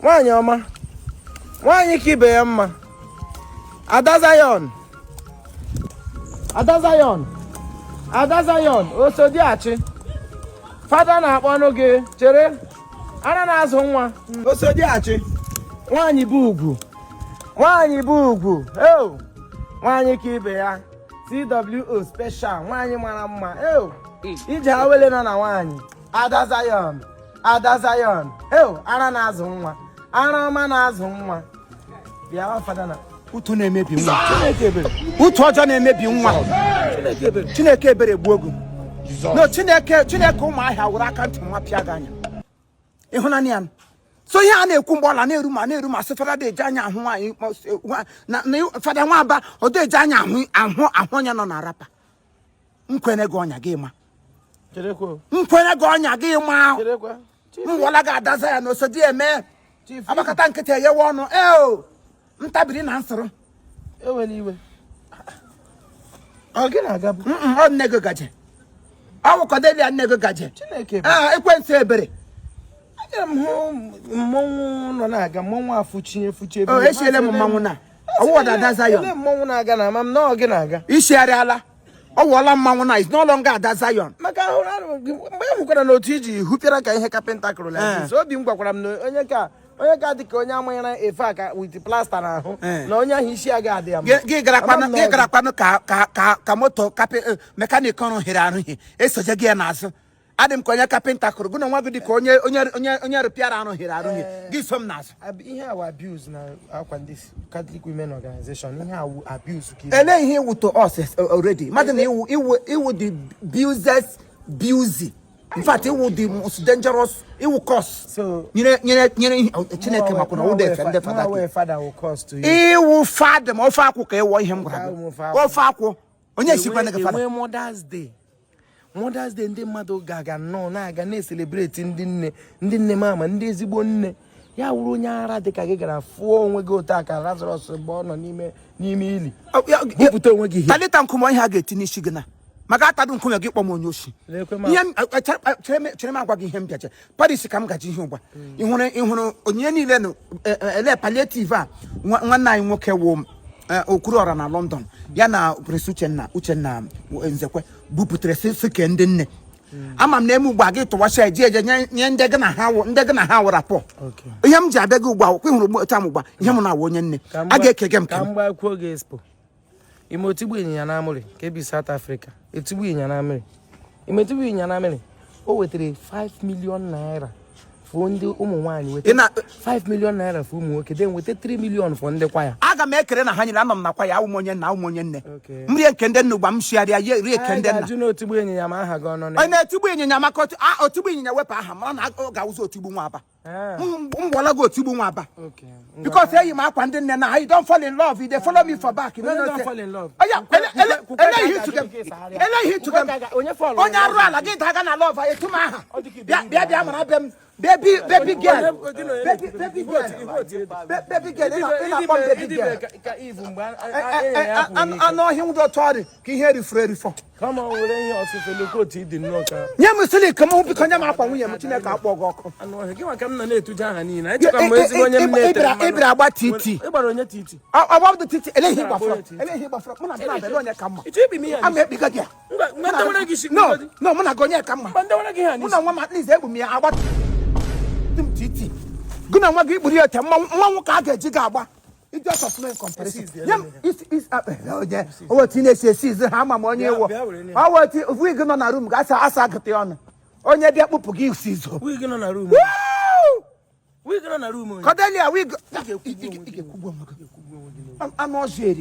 Nwaanyị ọma. Nwaanyị ka ibe ya mma. Ada Zion. Ada Zion. Ada Zion. Osodiachi. Fada na-akpọ ọnụ gị. Chere. Ana na-azụ nwa. Osodiachi. Nwaanyị bụ ugwu. Nwaanyị bụ ugwu. Eo. Nwaanyị ka ibe ya. CWO special. Nwaanyị mara mma. Eo. Ije awele nọ na nwaanyị. Ada Zion. Ada Zion. Eo. Ana na-azụ nwa. Ara ọma na-azụ nwa. Bịa fada na. Utu na-emebi nwa. Chineke ebere. Utu ọjọọ na-emebi nwa. Chineke ebere gbuo ogu. No, Chineke ụmụ ahịa wụrụ aka ntị nwa pịa gị anya. Ịhụnanya ya. So ihe a na-ekwu mgbe ọla na-eru ma sị fada dị eji anya ahụ nwaanyị na fada Nwa-Aba ọ dị eji anya ahụ onye nọ na rapa. Nkwenye gị ọnya gị ma. Nkwenye gị ọnya gị ma. Mwala gị adaza ya n'osodi eme. Abakata nkịtị eyewe ọnụ. Ntabiri na nsoro. Ewela iwe. Ọ gị na-aga bụ? Ọ nne gị gaje. Ọ wụkọdeli ya nne gị gaje. Chineke. Ekwensu ebere. Aga m hụ mmọnwụ nọ na-aga mmọnwụ afụchi ebe. Esiele m mmanwụ na. Ọwụ ọda Ada Zion. Ele mmọnwụ na-aga na ama m na ọ gị na-aga. Isiarịala. Ọ wụọla mmanwụ na is no longer Ada Zion. Maka ahụrụ mgbe m hụkwara na otu iji hụpịara ka ihe kapịnta kụrụ na obi m gwakwara m na onye ka dị ka onye amanyere efe aka with plaster n'ahụ na onye ahụ isi aga adị ya mma. Gị gara kwanụ ka moto mekanik ọrụ hịrị arụghị esoje gị ya n'azụ. Adị m ka onye kapịnta kụrụ gụ na nwa gị dị ka onye rụpịara arụ hịrị arụghị gị so m n'azụ. Ihe awu abuse na akwa ndị Catholic Women Organization ihe awu abuse ka ele ihe iwu to us already. Mmadụ na iwu the abusers busy. In fact, it would the most dangerous. It will cost. So, Chineke makuna wo dey defend father will cost to you. It will father mo fa akwo ka e wo him grab. Wo fa akwo. Onye sikwa na father. We Mother's Day. Mother's Day ndị mmadụ ga no na-aga na-celebrate ndị nne mama ndị ezigbo nne. Ya wuru onye ara dị ka gị gara fụọ onwe gị otu aka Lazarus mgbe ọ nọ n'ime ili. Bupụta onwe gị. Talita nkumo ihe a ga-etinye isi gị na. Maka atadu nkume gị kpọm onye oshi. Ihe chere m agwa gị ihe m bịaje. Paris ka m gaji ihe ụgba. Ịhụrụ onye niile no ele palliative a nwanne anyị nwoke wụ okuru ọra na London. Ya na Prince Uchenna Nzekwe buputere sike ndị nne. Ama m na eme ugba gị tụwasha eje nye ndị gị na ha wụra pọ. Ihe m ji abịa gị ugba kwa ịhụrụ taa m ugba ihe m na-awụ onye nne. A ga-ekege m ka m gbakwuo gị expo. Imo tigbu ịnyịnya na amịrị ka ebi South Africa etigbu ịnyịnya na amịrị imetigbu ịnyịnya na amịrị o wetere 5 million naira fụ ndị ụmụ nwaanyị weta 5 million naira fụ ụmụ nwoke den weta 3 million fụ ndị kwaya. Aga m ekere na ha nyere anọ m na kwaya ụmụnye nne m rie nke ndị nne ugba m shiarịa rie nke ndị nna. Ajụ na otigbu ịnyịnya ma aha gị ọnọ na. Onye na-etigbu ịnyịnya maka otigbu ịnyịnya wepụ aha mara na ọ ga-awụzi otigbu Nwa-Aba. Mbọla gị otigbu Nwa-Aba. Because eyi m akwa ndị nne na you don't fall in love, you dey follow me for back. Don't fall in love. Eleghị tụga onye arụ ala gị daga na love etu m aha. Bịa mara be m. Baby girl. Ano him do tori ki here refrain for. Come on, we here also look to the no ka. Nyam sili come on because nyam akwa nwunye m Chineke akpọ gị ọkụ. Ano he ma kam na na-etu jaha ni na. Etu ka mo ezi onye m na-etere. Ibra agba titi. Ibara onye titi. About the titi elehi gbafro. Mụ na be onye ka mma. Itu ebi mi ya. Am ekpiga gị. Ngwa ndawara gị shi. No, mụ na onye ka mma. Ndawara gị ha ni. Mụ na nwa m at least egbu m ya agba titi. Guna nwa gị kpuru ya te nwa ka a ga-eji gị agba. It just of no comparison. Is what teenage sees ha ma onye wo. What if we go na room ga asa gete ọnụ. Onye dị akpụpụ gị sizo. We go na room. We go na room. Kodelia we go. I'm not sure.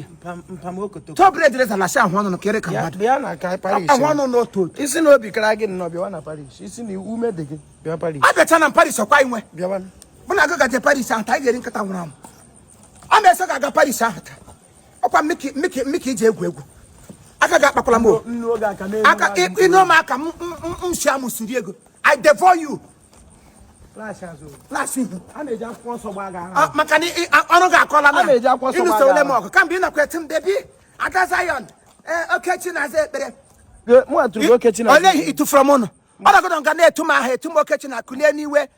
To bread is na sha ahụ no kere ka mmadụ. Bịa na ka Paris. Ahụ no to. Isi na obi kara gị no bịa na Paris. Isi na ume dị gị bịa Paris. Abịacha na Paris ọkwa inwe. Bịa Mụ na aga gaje Paris ahụ ta ga-eri nkata nwụrụ anwụ. Ama ese ga-aga Paris ahụ ta. Ọkwa miki iji egwu. Aka ga-akpakwala m o. Aka ino ma aka m si amụsiri ego. I devour you. Flash ihu. A na-eji akwụkwọ nsọ gba aga. Maka na ọrụ ga-akọla na. A na-eji akwụkwọ nsọ gba aga. Ịnụ sole m ọkụ. Ka mgbe ị nakwa eti m baby. Ada Zion. Okechi na-aza ekpere. Mụ atụrụ Okechi na. Ole itu from ụnụ. Ọla go nga na-etu m aha etu m okechi na kulie n'iwe.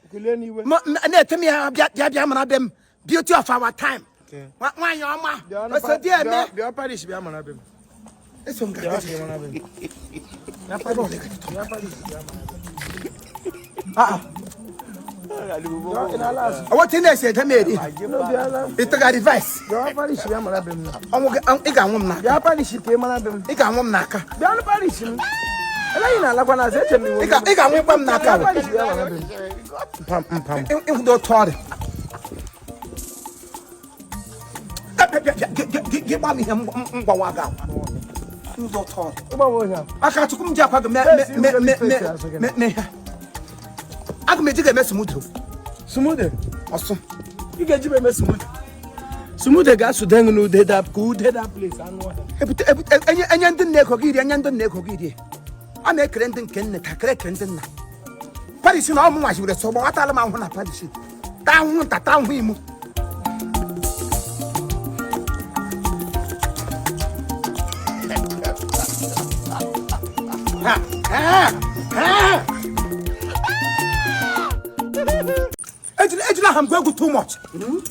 Na-etu m ya bịa mara be m. Beauty of our time. Nwaanyị ọma. Osodi eme. Bịa Paris bịa mara be m. Eso nga. What in there said made it got advice. Bịa Paris bịa mara be m. Ị ga-anwụ m n'aka. Bịa Paris ka ị mara be m. Ị ga-anwụ m n'aka. Bịa Paris m. Eleghị na alakwa na eche m iwu. Ị ga-anwụkwa m n'aka. Paris bịa mara be m. Mpam. Ịhụdo otu ọ dị. Gị gba m ihe mgbawa gị akwa. Ịhụdo otu ọ dị. Ịgbanwe onye a. Aka Chukwu m ji akwa gị mee ihe. Aga m eji ga-eme sumudo. Sumude. Ọsụ. Ị ga-eji eme sumude. Sumude ga-asụde ngụ n'ude da ka ude da place anụ ọhịa. Enye ndị nna ego gị rie, enye ndị nna ego gị rie. A na-ekere ndị nke nne ka kere ndị nna. Paris na ọmụ nwaji were sọ gbawatala m ahụ na Paris. Ta ahụhụ nta, ta ahụhụ imo. Ejila ham go too much.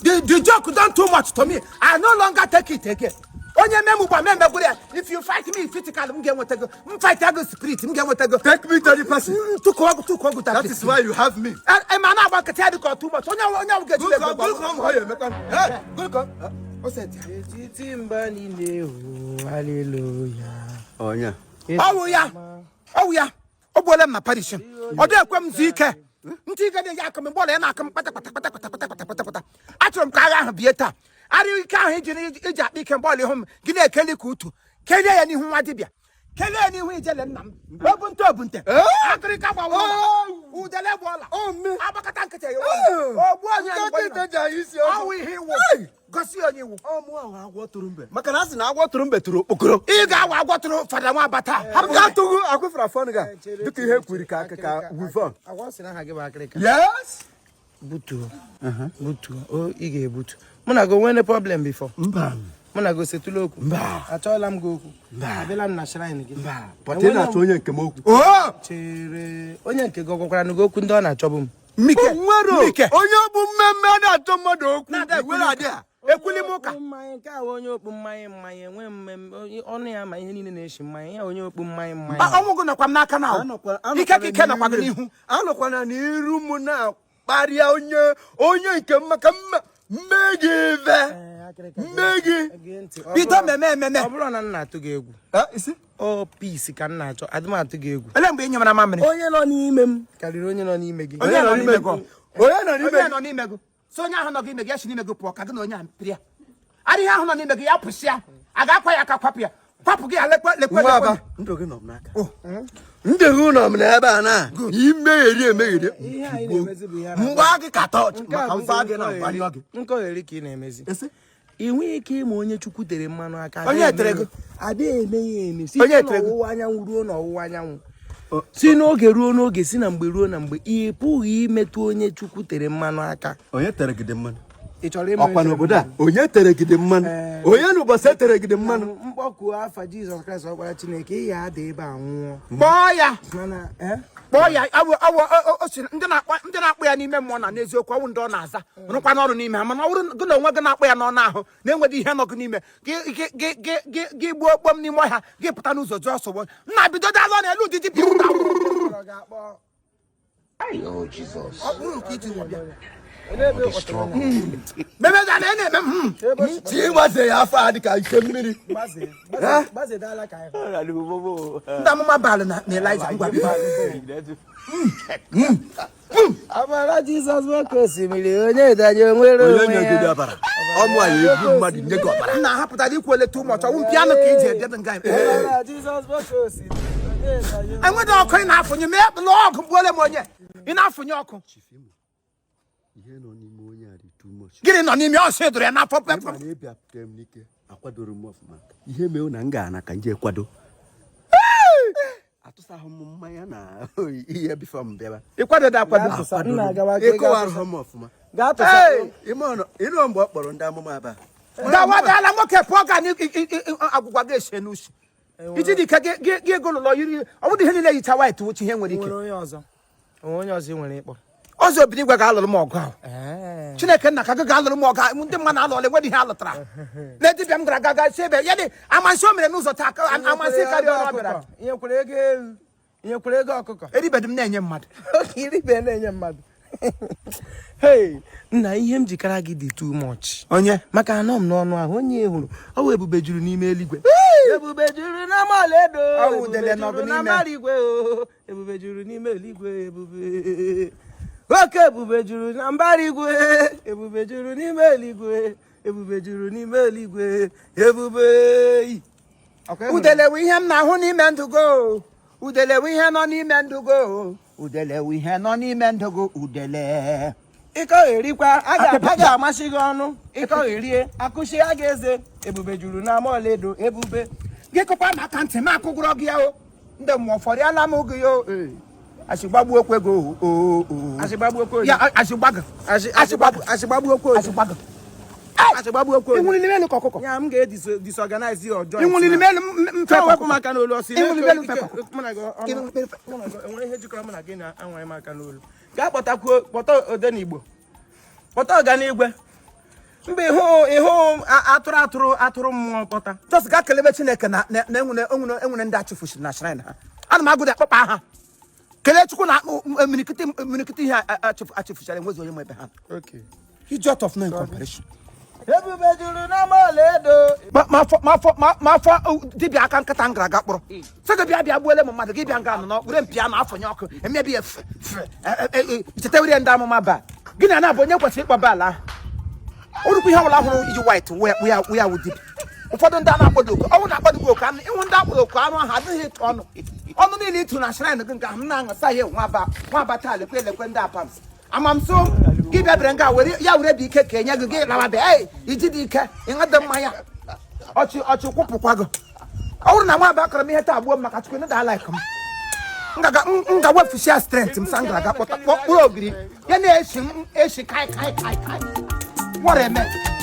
The joke done too much to me. I no longer take it again. Onye memu ba membe go there. If you fight me physically, I'm going to go. Fight you spirit, I'm going to go. Take me to the person. That is why you have me. And man about to tell you too much. Onya get you. Go come here, make one. Hey, Go come. What's that? Titimba ni nehu. Hallelujah. Oh yeah. Oh yeah. Obolem na Paris. Ode ekwem zike. Nti ga de yakam bole na akam pata. Atrom ka ga bieta. Ari ka ha jiri ija dike bole hom. Gine ekeli kutu. Kele ya ni hu adibia. Kele ni hu ijele nnam. Obunte. Afrika gba wo. Udele bola. Oh me. Abakata nkete yo. Ogbu anya Nkete ngbo. ja isi Awu ihe wo. Gosi onye wo. Omu awa agwo turu mbe. Maka na asị na agwo turu mbe turu okpokoro. Ị ga-awa agwọtụrụ fada Nwa-Aba. Hapụga tugu akwụfra fon ga. Dịka ihe kwiri ka wivon. Agwa sị na ha gị bụ akịrịka. Yes. Butu. Butu. O ị ga-ebutu. Mụ na go nwere problem before. Mba. Mụ na go setụlụ okwu. Mba. Achọọla m gị okwu. Mba. Abịala m na shrine gị. Mba. Pọtị na-achọ onye nke m okwu. Oh! Chere onye nke gị ọgwakwara na gị okwu ndị ọ na-achọbụ m. Mike. Onye bụ mmemme na-achọ mmadụ okwu. Were adị a. Ekwuli m ụka. Mmanya nke a onye okpu mmanya enwe mmemme ọnụ ya ma ihe niile na-eshi mmanya ya onye okpu mmanya. Ọnwụ gị nọkwa m n'aka na ike nọkwa gị n'ihu. Anọkwana n'iru m na-akparịa onye nke m maka mmegi Bido meme. Ọ bụrụ na m na-atụ gị egwu. Isi? Ọ peace ka m na-achọ adị m atụ gị egwu. Ele mgbe ị nyemara mamịrị? Onye nọ n'ime m karịrị onye nọ n'ime gị. Onye nọ n'ime gị? Onye nọ n'ime gị? So onye ahụ nọ gị ime gị ya si n'ime gị pụọ ka gị na onye a mpịrịa. Adịghị ahụ nọ n'ime gị ya pụsịa. A ga-akwa ya aka kwapụ ya. Kwapụ gị ya lekwe. Nwa-Aba, ndụ gị nọ m n'aka. Ndụ gị nọ m n'ebe a na imegheri emegheri. Ihe anyị na-emezi bụ ihe a na-agba. Mgba gị ka tọọchị maka mgba gị na mgbali gị. Nkọgheri ka ị na-emezi. Ị nweghị ike ịma onye Chukwu tere mmanụ aka. Onye tere gị? Adịghị eme ya eme. Si Onye tere gị? n'ọwụwa anyanwụ ruo n'ọwụwa anyanwụ. Si n'oge ruo n'oge, si na mgbe ruo na mgbe. Ị pụghị imetụ onye Chukwu tere mmanụ aka. Onye tere gị dị mmanụ? Ị chọrọ ịma Ọkwa n'obodo a onye tere gị dị mmanụ? Onye n'ụbọchị tere gị dị mmanụ? Mkpọku afa Jizọs Kraịst ọkpara Chineke ị ya ada ebe a nwụọ. Kpọọ ya. Mana Kpọọ ya. Ndị na-akpọ ya n'ime mmụọ na n'eziokwu ọnwụ ndị ọ na-aza. Rụkwa n'ọrụ n'ime ha. Mana ọ bụrụ gị na onwe gị na-akpọ ya n'ọnụ ahụ na-enweghị ihe nọ gị n'ime. Gị gbuo okpom n'ime ọhịa. Gị pụta n'ụzọ jụọ sọgbọ. Nna bido dalụ n'elu ụdịdị bi ụda. Oh, Jesus. Memeza na-eme m. Chi ịgbaze ya afọ a dịka ike mmiri. Baze dala ka Ndị amụma baalụ na Elijah ngwa bịa. Abara Jizọs nwoke osimiri onye danye onwere Onye nye gị ọbara. Ọmụ anyị egbu mmadụ nye gị ọbara. Nna ahapụtara ikwu eleta ụmụ ọchọ wụ piano ka iji edebe nga. Abara Jizọs nwoke osimiri onye danye. Enweghị ọkụ ị na-afụnye mee lụọ ọgụ gbuole m onye. Ị na-afụnye ọkụ. Ihe nọ n'ime onye a dị too much. Gịnị nọ n'ime ọsọ edoro ya n'afọ pepụ. Na-ebịa pụta m n'ike akwadoro m ọfụma. Ihe mee na m ga-ana ka nje kwado. Atụsaghị m mmanya na ihe bifọ m bịaba. Ịkwadodo akwado. Ịkọwarụ m ọfụma. Gaa tụsa. Ịnụ mgbe ọ kpọrọ ndị amụma aba. Gawadala nwoke pụọ ga agwụgwa gị ese n'usi. iji dị ka gị ego lụlọ yiri ọ bụrụ ihe niile yicha white wuchi ihe nwere ike onye ọzọ nwere ịkpọ ọzọ obi n'igwe ga-alụrụ m ọgụ ahụ Chineke nna ka gị ga-alụrụ m ọgụ ahụ ndị mmadụ alụọla enweghị ihe alụtara na dibịa m gara aga si ebe ya dị amasị o mere n'ụzọ taa amasị karịa ọnụ ihe kwere ego ọkụkọ eribedị m na-enye mmadụ iribe na-enye mmadụ hey nna ihe m jikara gị dị too much onye maka anọ m n'ọnụ ahụ onye hụrụ ọ wụ ebube juru n'ime eluigwe ebube juru n'ama ọlaedo udele nọgụ n'ime igwe ebube juru n'ime eluigwe ebube oke ebube juru na mbara igwe ebube juru n'ime eluigwe ebube juru n'ime eluigwe ebube udelewe ihe m na-ahụ n'ime ndụ go udelewe ihe nọ n'ime ndụ go udelewe ihe nọ n'ime ndụ go udele ịkọ erikwa a ga-amasị gị ọnụ ịkọ erie akụshi a ga-eze ebube juru n'ama ọlaedo ebube gị kọkwa maka ntị m akụgụrọ gị o ndị mmụọ fọrịala m oge yo asịgbagbu okwe go asịgbagbu okwe ya asịgbaga asịgbagbu okwe asịgbagbu okwe ịnwụlili melu ka ọkụkọ ya m ga-disorganize your joint ịnwụlili melu mfe ọkụkọ maka n'olu ọsị ịnwụlili mfe ọkụkọ enwere ihe jikọrọ mụ na gị na-anwaghị m aka n'olu gaa kpọta odenigbo kpọta ọganigwe mgbe ịhụ atụrụ mmụọ kpọta just gaa kelebe Chineke na enwere ndị achụfusiri na shrine ha ana m agụda akpọkpa ha kelee Chukwu na emirikiti ihe achụfusara enwezi onye ma ebe ha idiot of no comparison ebube juru n'ama ọlaedo ma afọ dibịa aka nkịta m gara aga kpọrọ sị gị bịa gbuole m mmadụ gị bịa nga anọ n'okpuru mpịa na afọnye ọkụ emebi ya chetawere ndị amụma baa gị na na-abụ onye kwesịrị ịkpọ baala ahụ orukwu ihe ọbụla hụrụ iji white ya wụ dibịa ụfọdụ ndị a na-akpọdo oku ọnwụ na-akpọdo oku anụ ịnwụ ndị akpọdo oku anụ ahụ adịghị ịtụ ọnụ niile ịtụ na shrine gị nke ahụ m na-aṅasa ihe Nwa-Aba taa lekwe ndị apams amamso gị bịabere nga ya were dị ike ka enye gị gị lawa bịa iji dị ike ịṅụdị mmanya ọchị kwụpụkwa gị ọ bụrụ na Nwa-Aba akọrọ m ihe taa gbuo m maka Chukwu ndị alaik m nga wefusia strength m sa m gara aga kpọrọ ogiri ya na-eshi kai what a man